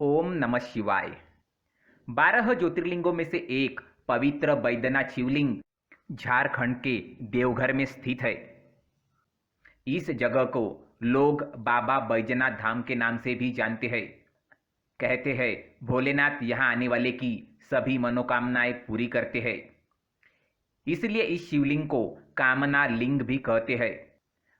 ओम नमः शिवाय। 12 ज्योतिर्लिंगों में से एक पवित्र बैद्यनाथ शिवलिंग झारखंड के देवघर में स्थित है। इस जगह को लोग बाबा बैजनाथ धाम के नाम से भी जानते हैं। कहते हैं भोलेनाथ यहाँ आने वाले की सभी मनोकामनाएं पूरी करते हैं। इसलिए इस शिवलिंग को कामना लिंग भी कहते हैं।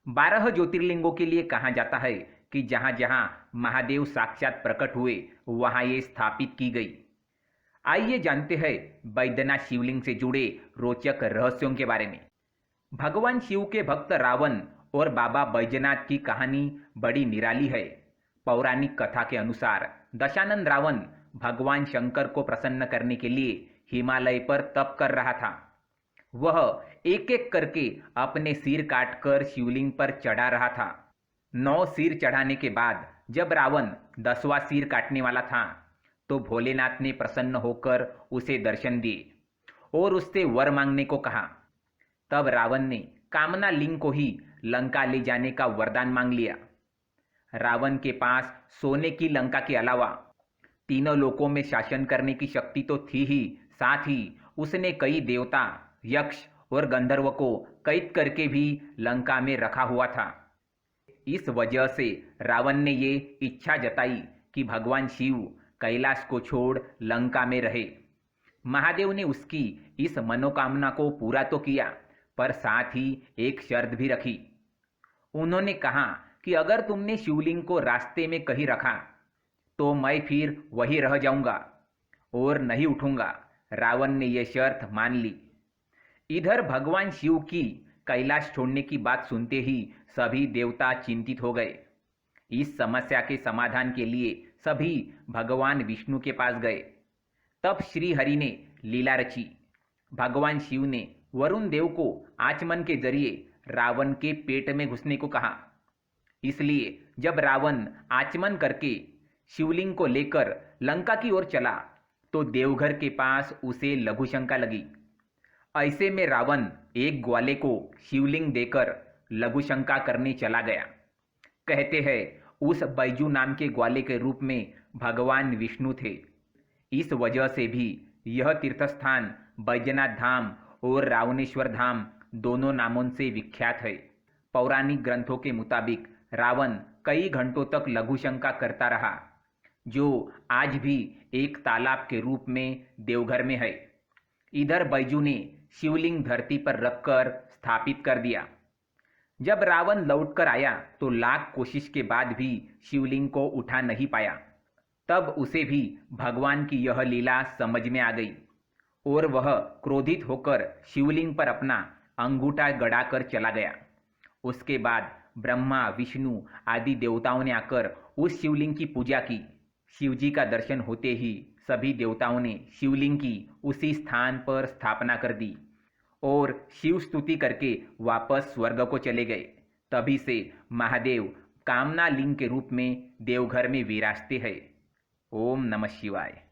12 ज्योतिर्लिंगों के लिए कहा जाता है कि जहां जहां महादेव साक्षात प्रकट हुए वहां ये स्थापित की गई। आइए जानते हैं बैद्यनाथ शिवलिंग से जुड़े रोचक रहस्यों के बारे में। भगवान शिव के भक्त रावण और बाबा बैजनाथ की कहानी बड़ी निराली है। पौराणिक कथा के अनुसार दशानन रावण भगवान शंकर को प्रसन्न करने के लिए हिमालय पर तप कर रहा था। वह एक एक करके अपने सिर काटकर शिवलिंग पर चढ़ा रहा था। 9 सिर चढ़ाने के बाद जब रावण 10वां सिर काटने वाला था तो भोलेनाथ ने प्रसन्न होकर उसे दर्शन दिए और उससे वर मांगने को कहा। तब रावण ने कामना लिंग को ही लंका ले जाने का वरदान मांग लिया। रावण के पास सोने की लंका के अलावा तीनों लोकों में शासन करने की शक्ति तो थी ही, साथ ही उसने कई देवता, यक्ष और गंधर्व को कैद करके भी लंका में रखा हुआ था। इस वजह से रावण ने ये इच्छा जताई कि भगवान शिव कैलाश को छोड़ लंका में रहे। महादेव ने उसकी इस मनोकामना को पूरा तो किया, पर साथ ही एक शर्त भी रखी। उन्होंने कहा कि अगर तुमने शिवलिंग को रास्ते में कहीं रखा तो मैं फिर वहीं रह जाऊंगा और नहीं उठूंगा। रावण ने यह शर्त मान ली। इधर भगवान शिव की कैलाश छोड़ने की बात सुनते ही सभी देवता चिंतित हो गए। इस समस्या के समाधान के लिए सभी भगवान विष्णु के पास गए। तब श्री हरि ने लीला रची। भगवान शिव ने वरुण देव को आचमन के जरिए रावण के पेट में घुसने को कहा। इसलिए जब रावण आचमन करके शिवलिंग को लेकर लंका की ओर चला तो देवघर के पास उसे लघु शंका लगी। ऐसे में रावण एक ग्वाले को शिवलिंग देकर लघु शंका करने चला गया। कहते हैं उस बैजू नाम के ग्वाले के रूप में भगवान विष्णु थे। इस वजह से भी यह तीर्थस्थान बैजनाथ धाम और रावणेश्वर धाम दोनों नामों से विख्यात है। पौराणिक ग्रंथों के मुताबिक रावण कई घंटों तक लघु शंका करता रहा, जो आज भी एक तालाब के रूप में देवघर में है। इधर बैजू ने शिवलिंग धरती पर रखकर स्थापित कर दिया। जब रावण लौटकर आया तो लाख कोशिश के बाद भी शिवलिंग को उठा नहीं पाया। तब उसे भी भगवान की यह लीला समझ में आ गई और वह क्रोधित होकर शिवलिंग पर अपना अंगूठा गड़ाकर चला गया। उसके बाद ब्रह्मा, विष्णु आदि देवताओं ने आकर उस शिवलिंग की पूजा की। शिवजी का दर्शन होते ही सभी देवताओं ने शिवलिंग की उसी स्थान पर स्थापना कर दी और शिव स्तुति करके वापस स्वर्ग को चले गए। तभी से महादेव कामना लिंग के रूप में देवघर में विराजते हैं। ओम नमः शिवाय।